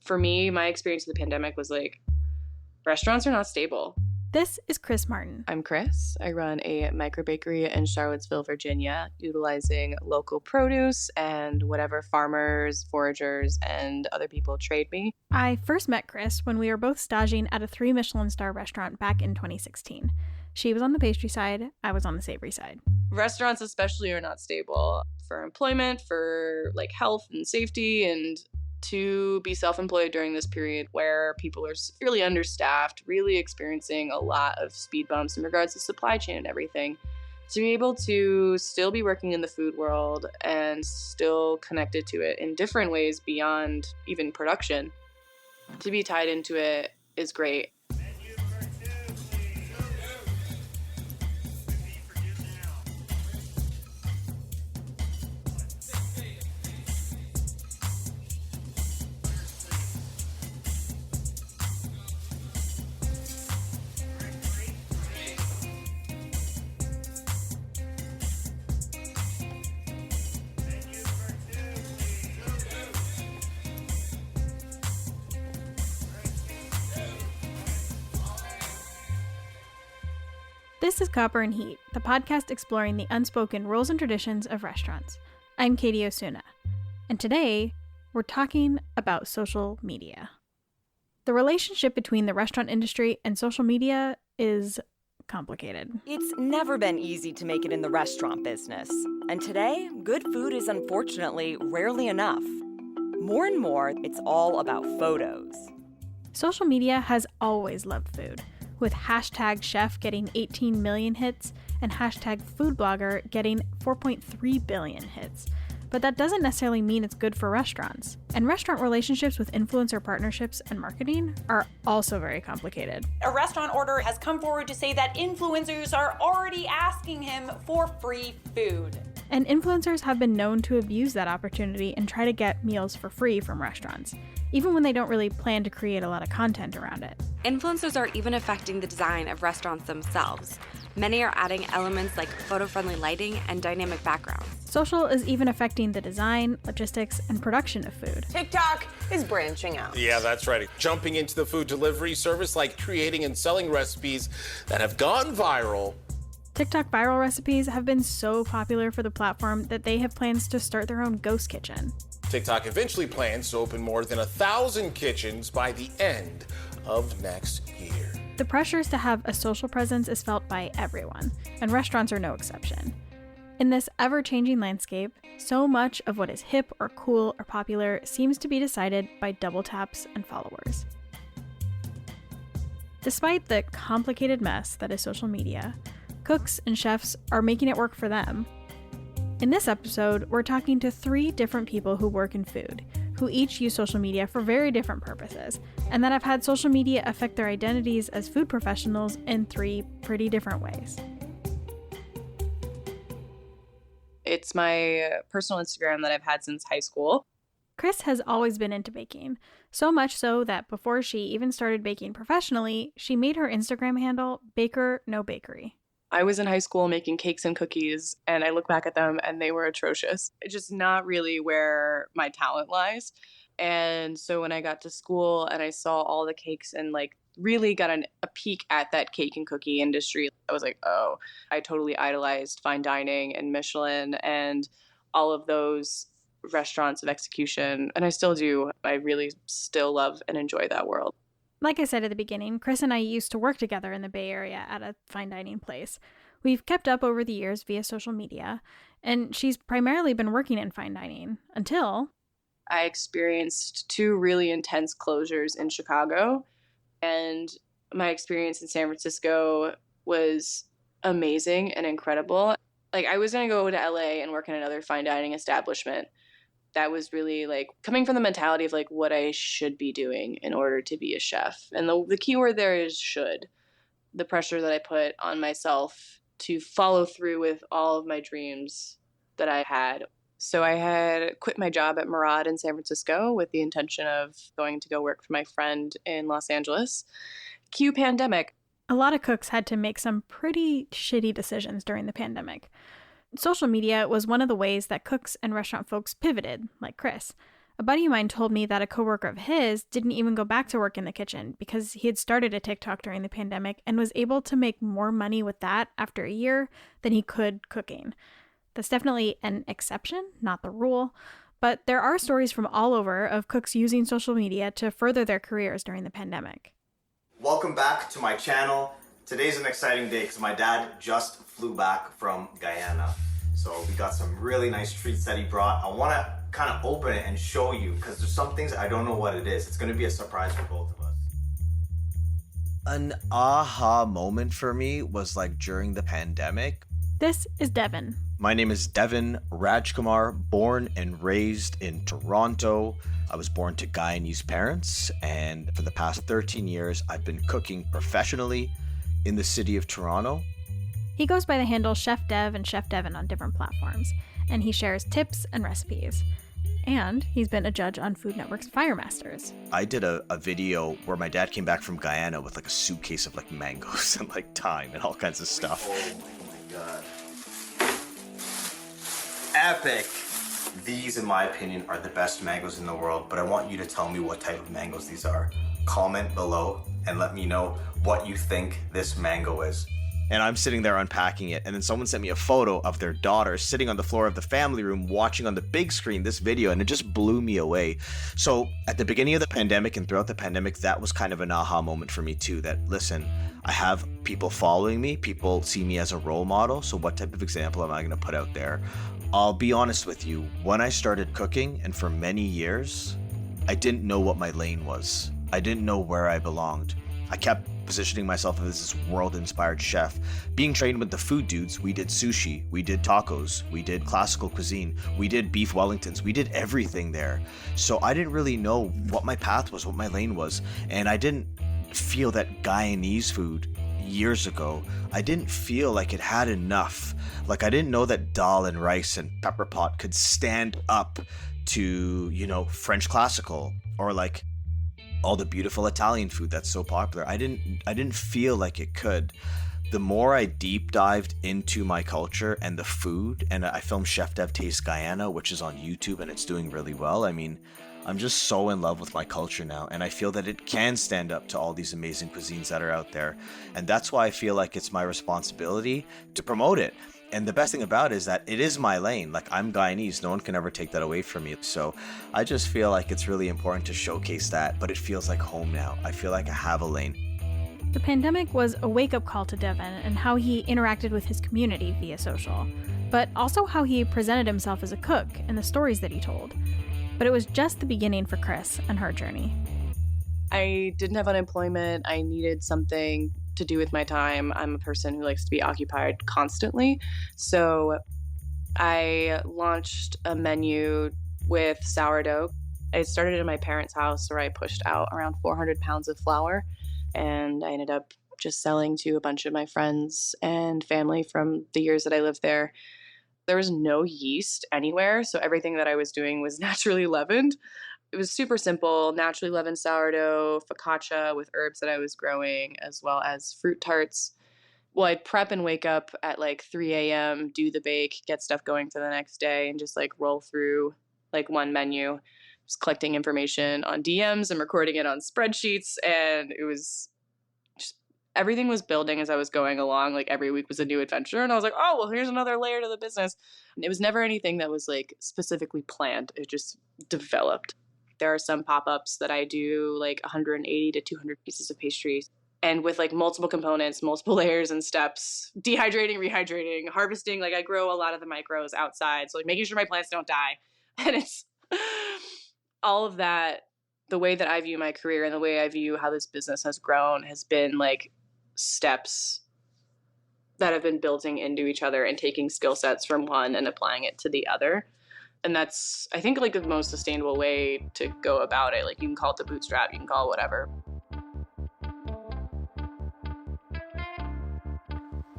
For me, my experience of the pandemic was like, restaurants are not stable. This is Chris Martin. I'm Chris. I run a microbakery in Charlottesville, Virginia, utilizing local produce and whatever farmers, foragers, and other people trade me. I first met Chris when we were both staging at a 3 Michelin star restaurant back in 2016. She was on the pastry side, I was on the savory side. Restaurants especially are not stable for employment, for like health and safety, and to be self-employed during this period where people are severely understaffed, really experiencing a lot of speed bumps in regards to supply chain and everything. To be able to still be working in the food world and still connected to it in different ways beyond even production, to be tied into it is great. This is Copper and Heat, the podcast exploring the unspoken rules and traditions of restaurants. I'm Katie Osuna, and today we're talking about social media. The relationship between the restaurant industry and social media is complicated. It's never been easy to make it in the restaurant business, and today, good food is unfortunately rarely enough. More and more, it's all about photos. Social media has always loved food, with hashtag chef getting 18 million hits and hashtag food blogger getting 4.3 billion hits. But that doesn't necessarily mean it's good for restaurants. And restaurant relationships with influencer partnerships and marketing are also very complicated. A restaurant order has come forward to say that influencers are already asking him for free food. And influencers have been known to abuse that opportunity and try to get meals for free from restaurants, even when they don't really plan to create a lot of content around it. Influencers are even affecting the design of restaurants themselves. Many are adding elements like photo-friendly lighting and dynamic backgrounds. Social is even affecting the design, logistics, and production of food. TikTok is branching out. Yeah, that's right. Jumping into the food delivery service, like creating and selling recipes that have gone viral. TikTok viral recipes have been so popular for the platform that they have plans to start their own ghost kitchen. TikTok eventually plans to open more than 1,000 kitchens by the end of next year. The pressures to have a social presence is felt by everyone, and restaurants are no exception. In this ever-changing landscape, so much of what is hip or cool or popular seems to be decided by double taps and followers. Despite the complicated mess that is social media, cooks and chefs are making it work for them. In this episode, we're talking to 3 different people who work in food, who each use social media for very different purposes, and that have had social media affect their identities as food professionals in 3 pretty different ways. It's my personal Instagram that I've had since high school. Chris has always been into baking, so much so that before she even started baking professionally, she made her Instagram handle Baker No Bakery. I was in high school making cakes and cookies, and I look back at them and they were atrocious. It's just not really where my talent lies. And so when I got to school and I saw all the cakes and like really got a peek at that cake and cookie industry, I was like, oh, I totally idolized fine dining and Michelin and all of those restaurants of execution. And I still do. I really still love and enjoy that world. Like I said at the beginning, Chris and I used to work together in the Bay Area at a fine dining place. We've kept up over the years via social media, and she's primarily been working in fine dining until I experienced 2 really intense closures in Chicago, and my experience in San Francisco was amazing and incredible. Like, I was going to go to LA and work in another fine dining establishment. That was really like coming from the mentality of like what I should be doing in order to be a chef. And the key word there is should. The pressure that I put on myself to follow through with all of my dreams that I had. So I had quit my job at Murad in San Francisco with the intention of going to go work for my friend in Los Angeles. Cue pandemic. A lot of cooks had to make some pretty shitty decisions during the pandemic. Social media was one of the ways that cooks and restaurant folks pivoted, like Chris. A buddy of mine told me that a coworker of his didn't even go back to work in the kitchen because he had started a TikTok during the pandemic and was able to make more money with that after a year than he could cooking. That's definitely an exception, not the rule. But there are stories from all over of cooks using social media to further their careers during the pandemic. Welcome back to my channel. Today's an exciting day because my dad just flew back from Guyana. So we got some really nice treats that he brought. I want to kind of open it and show you because there's some things I don't know what it is. It's going to be a surprise for both of us. An aha moment for me was like during the pandemic. This is Devan. My name is Devan Rajkumar, born and raised in Toronto. I was born to Guyanese parents, and for the past 13 years, I've been cooking professionally in the city of Toronto. He goes by the handle Chef Dev and Chef Devan on different platforms, and he shares tips and recipes. And he's been a judge on Food Network's Fire Masters. I did a video where my dad came back from Guyana with like a suitcase of like mangoes and like thyme and all kinds of stuff. Oh my god. Epic! These, in my opinion, are the best mangoes in the world, but I want you to tell me what type of mangoes these are. Comment below and let me know what you think this mango is. And I'm sitting there unpacking it, and then someone sent me a photo of their daughter sitting on the floor of the family room watching on the big screen this video, and it just blew me away. So at the beginning of the pandemic and throughout the pandemic, that was kind of an aha moment for me too, that listen, I have people following me, people see me as a role model, so what type of example am I going to put out there? I'll be honest with you, when I started cooking, and for many years, I didn't know what my lane was. I didn't know where I belonged. I kept positioning myself as this world-inspired chef. Being trained with the food dudes, we did sushi, we did tacos, we did classical cuisine, we did beef Wellingtons, we did everything there. So I didn't really know what my path was, what my lane was, and I didn't feel that Guyanese food years ago, I didn't feel like it had enough. Like I didn't know that dal and rice and pepper pot could stand up to, you know, French classical or like all the beautiful Italian food that's so popular. I didn't feel like it could. The more I deep dived into my culture and the food, and I filmed Chef Dev Taste Guyana, which is on YouTube and it's doing really well. I mean, I'm just so in love with my culture now, and I feel that it can stand up to all these amazing cuisines that are out there. And that's why I feel like it's my responsibility to promote it. And the best thing about it is that it is my lane. Like, I'm Guyanese. No one can ever take that away from me. So I just feel like it's really important to showcase that, but it feels like home now. I feel like I have a lane. The pandemic was a wake-up call to Devan and how he interacted with his community via social, but also how he presented himself as a cook and the stories that he told. But it was just the beginning for Chris and her journey. I didn't have unemployment. I needed something to do with my time. I'm a person who likes to be occupied constantly. So I launched a menu with sourdough. I started in my parents' house where I pushed out around 400 pounds of flour. And I ended up just selling to a bunch of my friends and family from the years that I lived there. There was no yeast anywhere, so everything that I was doing was naturally leavened. It was super simple, naturally leavened sourdough, focaccia with herbs that I was growing, as well as fruit tarts. Well, I'd prep and wake up at like 3 a.m., do the bake, get stuff going for the next day, and just like roll through like one menu. Just collecting information on DMs and recording it on spreadsheets, and it was just everything was building as I was going along. Like every week was a new adventure, and I was like, oh, well, here's another layer to the business. And it was never anything that was like specifically planned. It just developed. There are some pop-ups that I do like 180 to 200 pieces of pastries, and with like multiple components, multiple layers and steps, dehydrating, rehydrating, harvesting. Like I grow a lot of the micros outside, so like making sure my plants don't die. And it's all of that, the way that I view my career and the way I view how this business has grown has been like steps that have been building into each other and taking skill sets from one and applying it to the other. And that's, I think, like the most sustainable way to go about it. Like you can call it the bootstrap, you can call it whatever.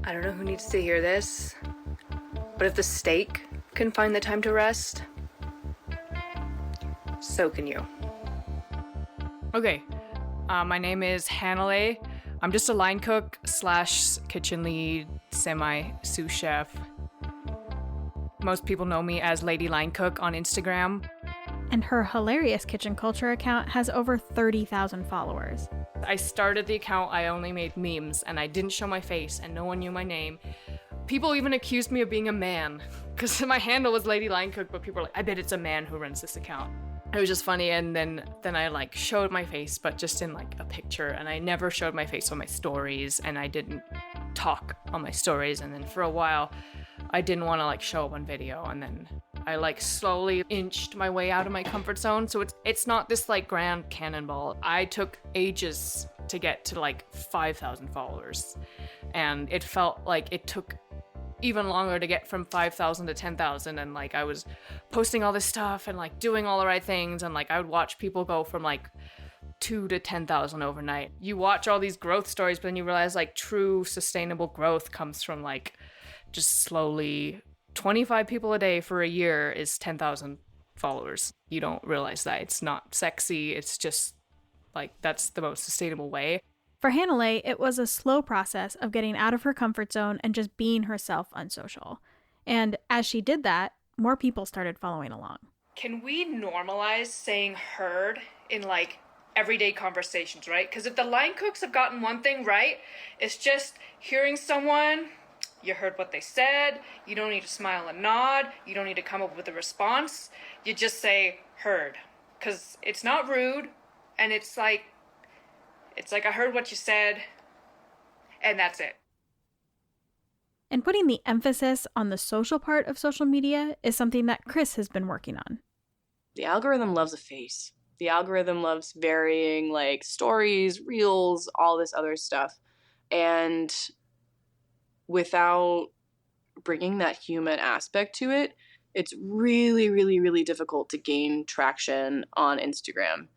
I don't know who needs to hear this, but if the steak can find the time to rest, so can you. Okay, my name is Hanalei. I'm just a line cook / kitchen lead, sous chef. Most people know me as Lady Line Cook on Instagram. And her Hilarious Kitchen Culture account has over 30,000 followers. I started the account, I only made memes, and I didn't show my face, and no one knew my name. People even accused me of being a man, because my handle was Lady Line Cook, but people were like, I bet it's a man who runs this account. It was just funny, and then I like showed my face, but just in like a picture, and I never showed my face on my stories, and I didn't talk on my stories, and then for a while, I didn't want to like show up on video, and then I like slowly inched my way out of my comfort zone. So it's not this like grand cannonball. I took ages to get to like 5,000 followers, and it felt like it took even longer to get from 5,000 to 10,000, and like I was posting all this stuff and like doing all the right things, and like I would watch people go from like 2 to 10,000 overnight. You watch all these growth stories, but then you realize like true sustainable growth comes from like just slowly 25 people a day for a year is 10,000 followers. You don't realize that. It's not sexy. It's just like that's the most sustainable way. For Hanalei, it was a slow process of getting out of her comfort zone and just being herself on social. And as she did that, more people started following along. Can we normalize saying heard in like everyday conversations, right? Because if the line cooks have gotten one thing right, it's just hearing someone, you heard what they said, you don't need to smile and nod, you don't need to come up with a response, you just say heard. Because it's not rude, and it's like I heard what you said, and that's it. And putting the emphasis on the social part of social media is something that Chris has been working on. The algorithm loves a face. The algorithm loves varying like stories, reels, all this other stuff. And without bringing that human aspect to it, it's really, really, really difficult to gain traction on Instagram.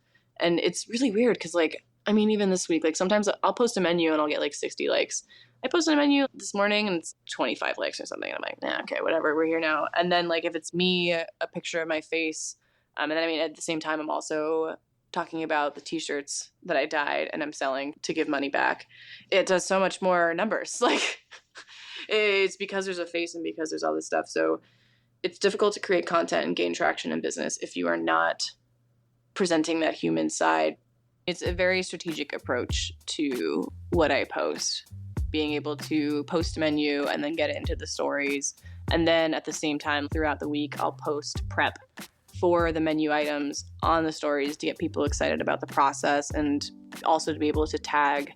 And it's really weird because like, I mean, even this week, like sometimes I'll post a menu and I'll get like 60 likes. I posted a menu this morning and it's 25 likes or something. And I'm like, nah, okay, whatever, we're here now. And then like if it's me, a picture of my face, and then I mean, at the same time, I'm also talking about the t-shirts that I dyed and I'm selling to give money back. It does so much more numbers. Like it's because there's a face and because there's all this stuff. So it's difficult to create content and gain traction in business if you are not presenting that human side. It's a very strategic approach to what I post, being able to post a menu and then get it into the stories. And then at the same time, throughout the week, I'll post prep for the menu items on the stories to get people excited about the process and also to be able to tag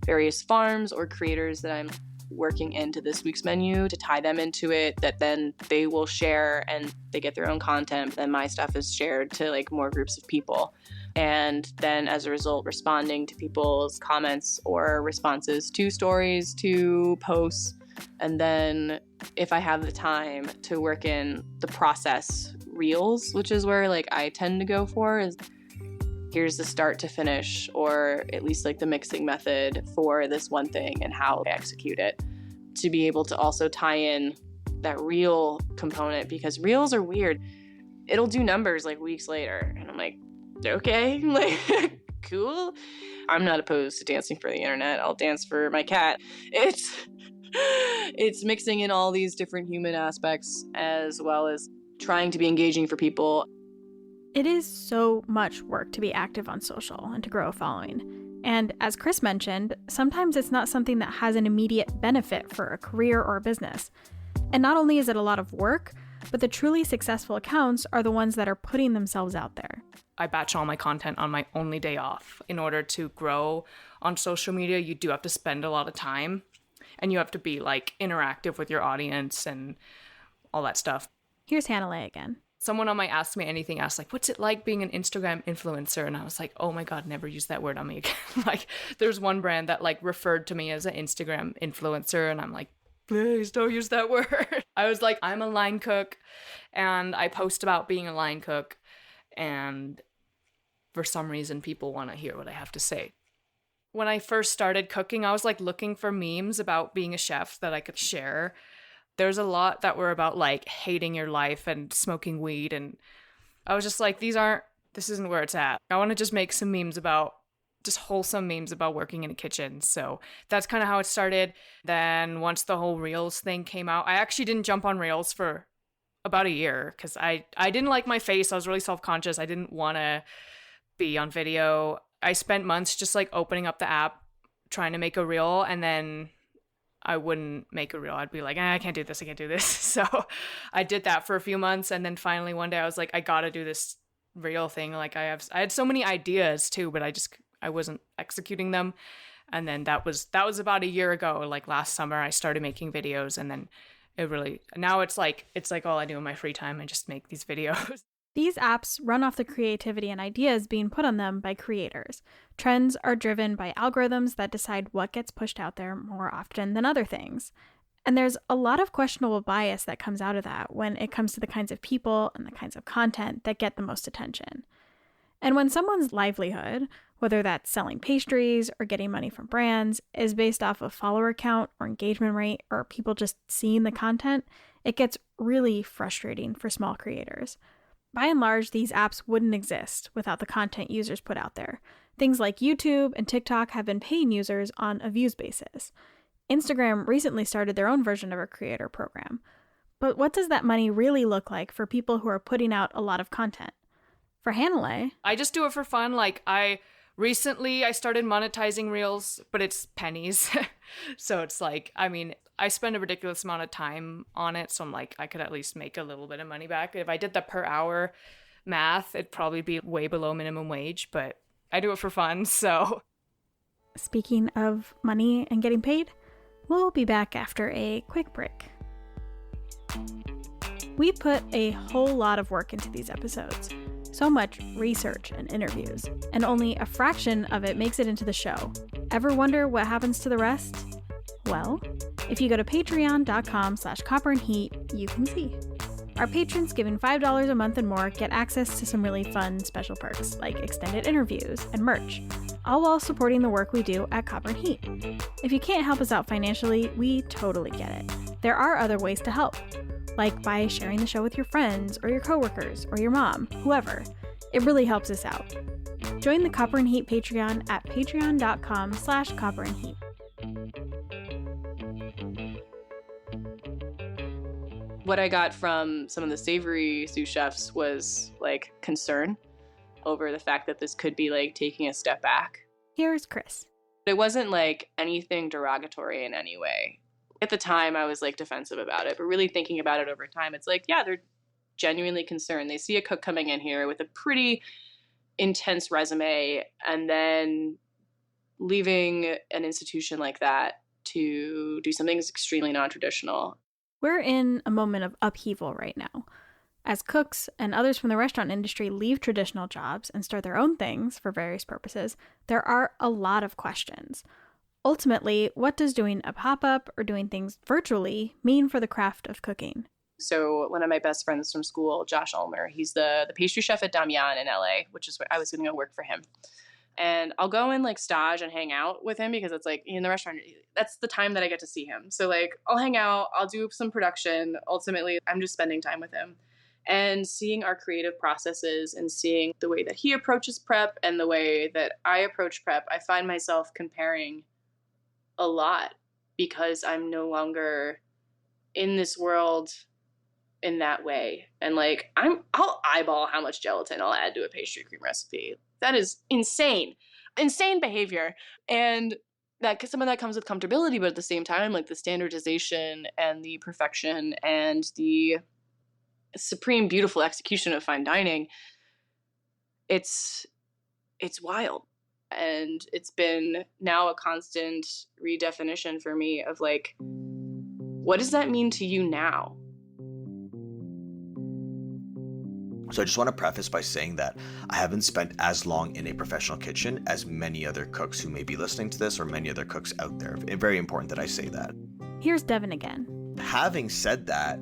various farms or creators that I'm working into this week's menu to tie them into it, that then they will share and they get their own content. Then my stuff is shared to like more groups of people. And then as a result, responding to people's comments or responses to stories, to posts. And then if I have the time to work in the process reels, which is where like I tend to go for, is here's the start to finish, or at least like the mixing method for this one thing and how I execute it, to be able to also tie in that reel component, because reels are weird. It'll do numbers like weeks later. And I'm like, okay, like cool. I'm not opposed to dancing for the internet. I'll dance for my cat. It's mixing in all these different human aspects as well as trying to be engaging for people. It is so much work to be active on social and to grow a following. And as Chris mentioned, sometimes it's not something that has an immediate benefit for a career or a business. And not only is it a lot of work, but the truly successful accounts are the ones that are putting themselves out there. I batch all my content on my only day off. In order to grow on social media, you do have to spend a lot of time and you have to be like interactive with your audience and all that stuff. Here's Hanalei again. Someone on my Ask Me Anything asked, like, what's it like being an Instagram influencer? And I was like, oh my God, never use that word on me again. Like, there's one brand that like referred to me as an Instagram influencer. And I'm like, please don't use that word. I was like, I'm a line cook and I post about being a line cook. And for some reason, people want to hear what I have to say. When I first started cooking, I was like looking for memes about being a chef that I could share. There's a lot that were about like hating your life and smoking weed. And I was just like, this isn't where it's at. I want to just make some memes about, just wholesome memes about working in a kitchen. So that's kind of how it started. Then once the whole Reels thing came out, I actually didn't jump on Reels for about a year because I didn't like my face. I was really self-conscious. I didn't want to be on video. I spent months just like opening up the app, trying to make a reel, and then I wouldn't make a reel. I'd be like, I can't do this. I can't do this. So I did that for a few months. And then finally one day I was like, I got to do this reel thing. Like I had so many ideas too, but I wasn't executing them. And then that was about a year ago. Like last summer I started making videos, and then now it's like all I do in my free time. I just make these videos. These apps run off the creativity and ideas being put on them by creators. Trends are driven by algorithms that decide what gets pushed out there more often than other things. And there's a lot of questionable bias that comes out of that when it comes to the kinds of people and the kinds of content that get the most attention. And when someone's livelihood, whether that's selling pastries or getting money from brands, is based off of follower count or engagement rate or people just seeing the content, it gets really frustrating for small creators. By and large, these apps wouldn't exist without the content users put out there. Things like YouTube and TikTok have been paying users on a views basis. Instagram recently started their own version of a creator program. But what does that money really look like for people who are putting out a lot of content? For Hanalei, I just do it for fun. Like recently I started monetizing reels, but it's pennies. So it's like, I mean, I spend a ridiculous amount of time on it. So I'm like, I could at least make a little bit of money back. If I did the per hour math, it'd probably be way below minimum wage, but I do it for fun. So speaking of money and getting paid, we'll be back after a quick break. We put a whole lot of work into these episodes. So much research and interviews, and only a fraction of it makes it into the show. Ever wonder what happens to the rest? Well, if you go to patreon.com/copperandheat, you can see. Our patrons giving $5 a month and more get access to some really fun special perks, like extended interviews and merch, all while supporting the work we do at Copper and Heat. If you can't help us out financially, we totally get it. There are other ways to help, like by sharing the show with your friends or your coworkers or your mom, whoever. It really helps us out. Join the Copper and Heat Patreon at patreon.com/copperandheat. What I got from some of the savory sous chefs was like concern over the fact that this could be like taking a step back. Here's Chris. It wasn't like anything derogatory in any way. At the time, I was like defensive about it, but really thinking about it over time, it's like, yeah, they're genuinely concerned. They see a cook coming in here with a pretty intense resume and then leaving an institution like that to do something that's extremely non-traditional. We're in a moment of upheaval right now. As cooks and others from the restaurant industry leave traditional jobs and start their own things for various purposes, there are a lot of questions. Ultimately, what does doing a pop-up or doing things virtually mean for the craft of cooking? So one of my best friends from school, Josh Ulmer, he's the pastry chef at Damian in LA, which is where I was going to go work for him. And I'll go and like stage and hang out with him because it's like in the restaurant, that's the time that I get to see him. So like I'll hang out, I'll do some production. Ultimately, I'm just spending time with him and seeing our creative processes and seeing the way that he approaches prep and the way that I approach prep. I find myself comparing a lot because I'm no longer in this world in that way. And like I'll eyeball how much gelatin I'll add to a pastry cream recipe. That is insane behavior. And that some of that comes with comfortability, but at the same time, like the standardization and the perfection and the supreme beautiful execution of fine dining, it's wild. And it's been now a constant redefinition for me of like, what does that mean to you now? So I just want to preface by saying that I haven't spent as long in a professional kitchen as many other cooks who may be listening to this or many other cooks out there. It's very important that I say that. Here's Devan again. Having said that,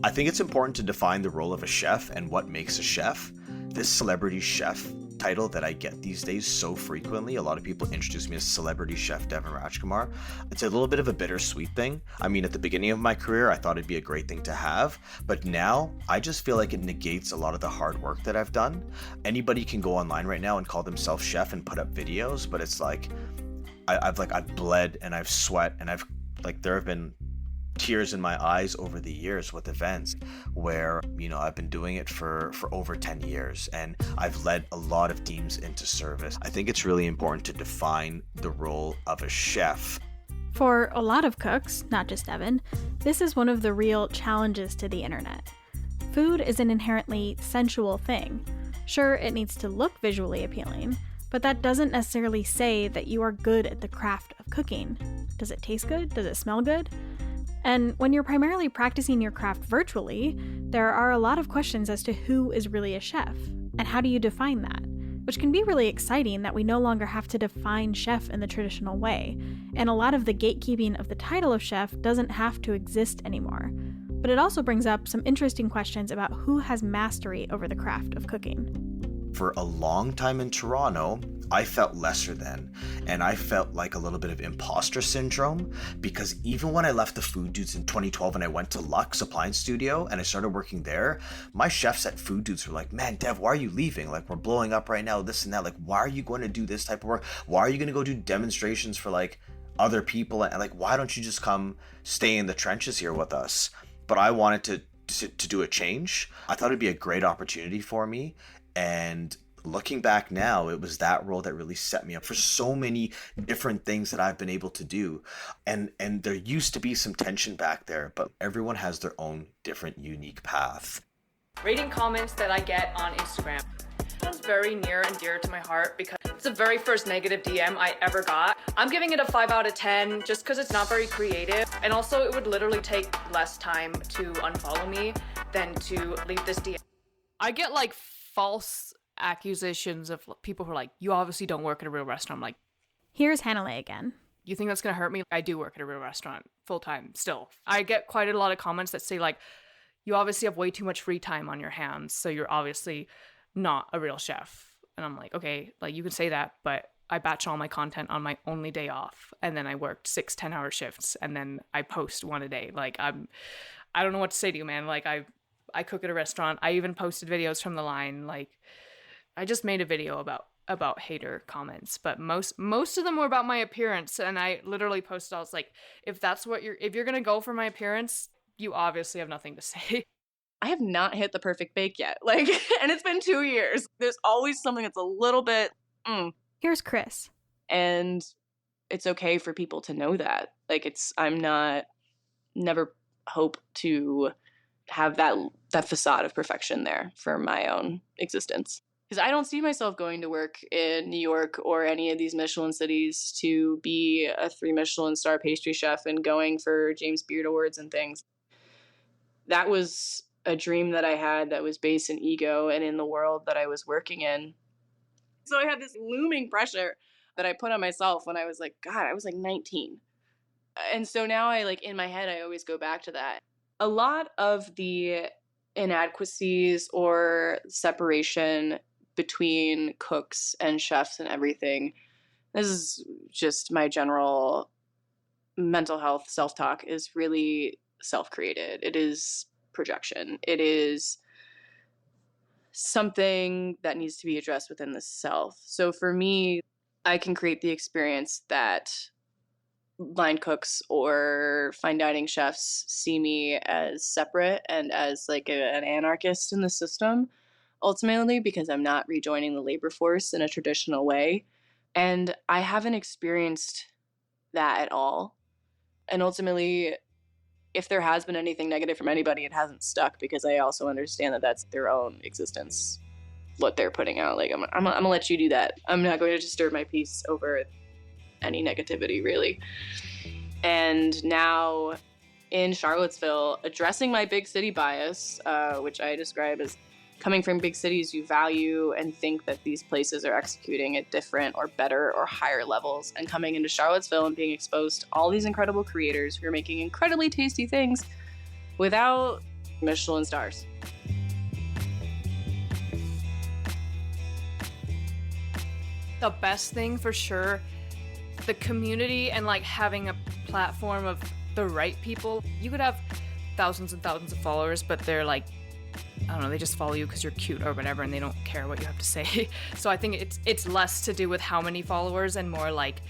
I think it's important to define the role of a chef and what makes a chef. This celebrity chef title that I get these days so frequently, a lot of people introduce me as celebrity chef Devan Rajkumar. It's a little bit of a bittersweet thing. I mean, at the beginning of my career, I thought it'd be a great thing to have, but now I just feel like it negates a lot of the hard work that I've done. Anybody can go online right now and call themselves chef and put up videos, but it's like I've bled and I've sweat and there have been tears in my eyes over the years with events where, I've been doing it for over 10 years and I've led a lot of teams into service. I think it's really important to define the role of a chef. For a lot of cooks, not just Devan, this is one of the real challenges to the internet. Food is an inherently sensual thing. Sure, it needs to look visually appealing, but that doesn't necessarily say that you are good at the craft of cooking. Does it taste good? Does it smell good? And when you're primarily practicing your craft virtually, there are a lot of questions as to who is really a chef, and how do you define that? Which can be really exciting that we no longer have to define chef in the traditional way, and a lot of the gatekeeping of the title of chef doesn't have to exist anymore. But it also brings up some interesting questions about who has mastery over the craft of cooking. For a long time in Toronto, I felt lesser than, and I felt like a little bit of imposter syndrome, because even when I left the Food Dudes in 2012 and I went to Lux Appliance Studio and I started working there, my chefs at Food Dudes were like, man, Dev, why are you leaving? Like, we're blowing up right now, this and that. Like, why are you going to do this type of work? Why are you going to go do demonstrations for like other people? And like, why don't you just come stay in the trenches here with us? But I wanted to do a change. I thought it'd be a great opportunity for me. And looking back now, it was that role that really set me up for so many different things that I've been able to do. And there used to be some tension back there, but everyone has their own different, unique path. Reading comments that I get on Instagram, that's very near and dear to my heart because it's the very first negative DM I ever got. I'm giving it a 5 out of 10 just because it's not very creative. And also it would literally take less time to unfollow me than to leave this DM. I get like false accusations of people who are like, you obviously don't work at a real restaurant. I'm like, here's Hanalei again. You think that's going to hurt me? I do work at a real restaurant full time still. I get quite a lot of comments that say like, you obviously have way too much free time on your hands, so you're obviously not a real chef. And I'm like, okay, like you can say that, but I batch all my content on my only day off. And then I worked 6 10-hour shifts and then I post one a day. Like I don't know what to say to you, man. Like I cook at a restaurant. I even posted videos from the line. Like I just made a video about hater comments, but most of them were about my appearance. And I literally posted, I was like, if you're going to go for my appearance, you obviously have nothing to say. I have not hit the perfect bake yet. Like, and it's been 2 years. There's always something that's a little bit, Here's Chris. And it's okay for people to know that. Like never hope to have that facade of perfection there for my own existence. Because I don't see myself going to work in New York or any of these Michelin cities to be a 3 Michelin star pastry chef and going for James Beard Awards and things. That was a dream that I had that was based in ego and in the world that I was working in. So I had this looming pressure that I put on myself when I was like, God, I was like 19. And so now in my head, I always go back to that. A lot of the inadequacies or separation between cooks and chefs and everything, this is just my general mental health self-talk, is really self-created. It is projection. It is something that needs to be addressed within the self. So for me, I can create the experience that line cooks or fine dining chefs see me as separate and as like an anarchist in the system, ultimately, because I'm not rejoining the labor force in a traditional way. And I haven't experienced that at all. And ultimately, if there has been anything negative from anybody, it hasn't stuck, because I also understand that that's their own existence, what they're putting out. Like, I'm gonna let you do that. I'm not going to disturb my peace over any negativity, really. And now in Charlottesville, addressing my big city bias, which I describe as coming from big cities, you value and think that these places are executing at different or better or higher levels. And coming into Charlottesville and being exposed to all these incredible creators who are making incredibly tasty things without Michelin stars. The best thing for sure, the community and like having a platform of the right people. You could have thousands and thousands of followers, but they're like, I don't know, they just follow you because you're cute or whatever, and they don't care what you have to say. So I think it's less to do with how many followers and more like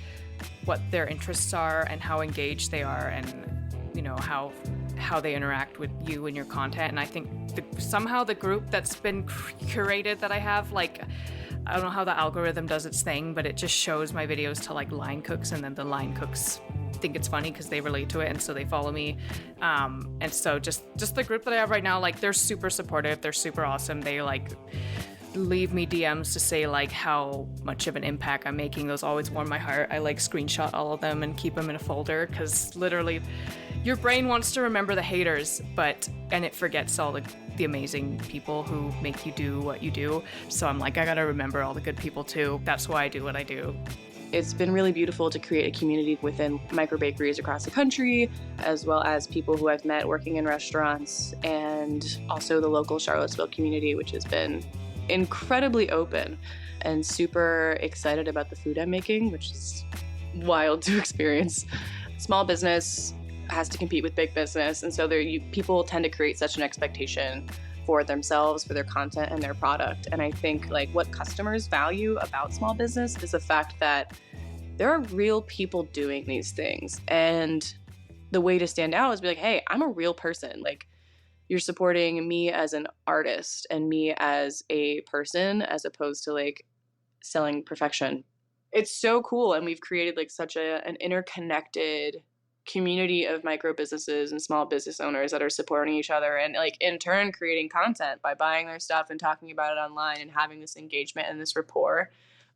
what their interests are and how engaged they are and you know, how they interact with you and your content. And I think somehow the group that's been curated that I have, like, I don't know how the algorithm does its thing, but it just shows my videos to like line cooks, and then the line cooks think it's funny because they relate to it, and so they follow me. And so just the group that I have right now, like, they're super supportive, they're super awesome. They like leave me DMs to say like how much of an impact I'm making. Those always warm my heart. I like screenshot all of them and keep them in a folder, because literally your brain wants to remember the haters, and it forgets all the amazing people who make you do what you do. So I'm like, I gotta remember all the good people too. That's why I do what I do. It's been really beautiful to create a community within micro bakeries across the country, as well as people who I've met working in restaurants, and also the local Charlottesville community, which has been incredibly open and super excited about the food I'm making, which is wild to experience. Small business has to compete with big business, and so people tend to create such an expectation for themselves, for their content and their product. And I think like what customers value about small business is the fact that there are real people doing these things. And the way to stand out is be like, hey, I'm a real person. Like, you're supporting me as an artist and me as a person, as opposed to like selling perfection. It's so cool. And we've created like such an interconnected community of micro businesses and small business owners that are supporting each other, and like in turn creating content by buying their stuff and talking about it online, and having this engagement and this rapport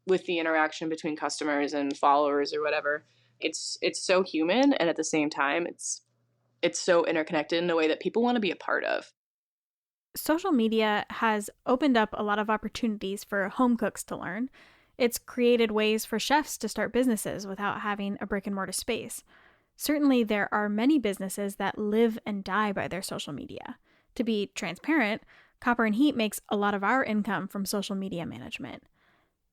with the interaction between customers and followers or whatever. It's so human, and at the same time it's so interconnected in a way that people want to be a part of. Social media has opened up a lot of opportunities for home cooks to learn. It's created ways for chefs to start businesses without having a brick and mortar space. Certainly, there are many businesses that live and die by their social media. To be transparent, Copper and Heat makes a lot of our income from social media management.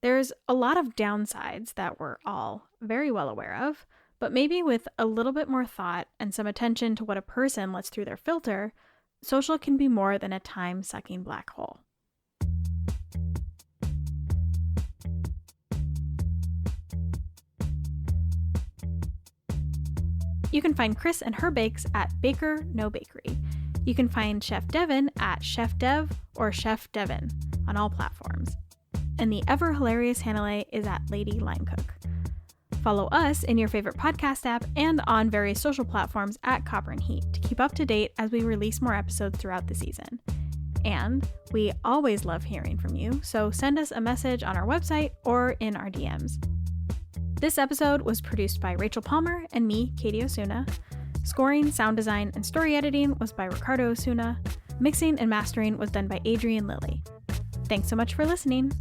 There's a lot of downsides that we're all very well aware of, but maybe with a little bit more thought and some attention to what a person lets through their filter, social can be more than a time-sucking black hole. You can find Chris and her bakes at Baker No Bakery. You can find Chef Devan at Chef Dev or Chef Devin on all platforms. And the ever hilarious Hanalei is at Lady Line Cook. Follow us in your favorite podcast app and on various social platforms at Copper and Heat to keep up to date as we release more episodes throughout the season. And we always love hearing from you, so send us a message on our website or in our DMs. This episode was produced by Rachel Palmer and me, Katie Osuna. Scoring, sound design, and story editing was by Ricardo Osuna. Mixing and mastering was done by Adrian Lilly. Thanks so much for listening.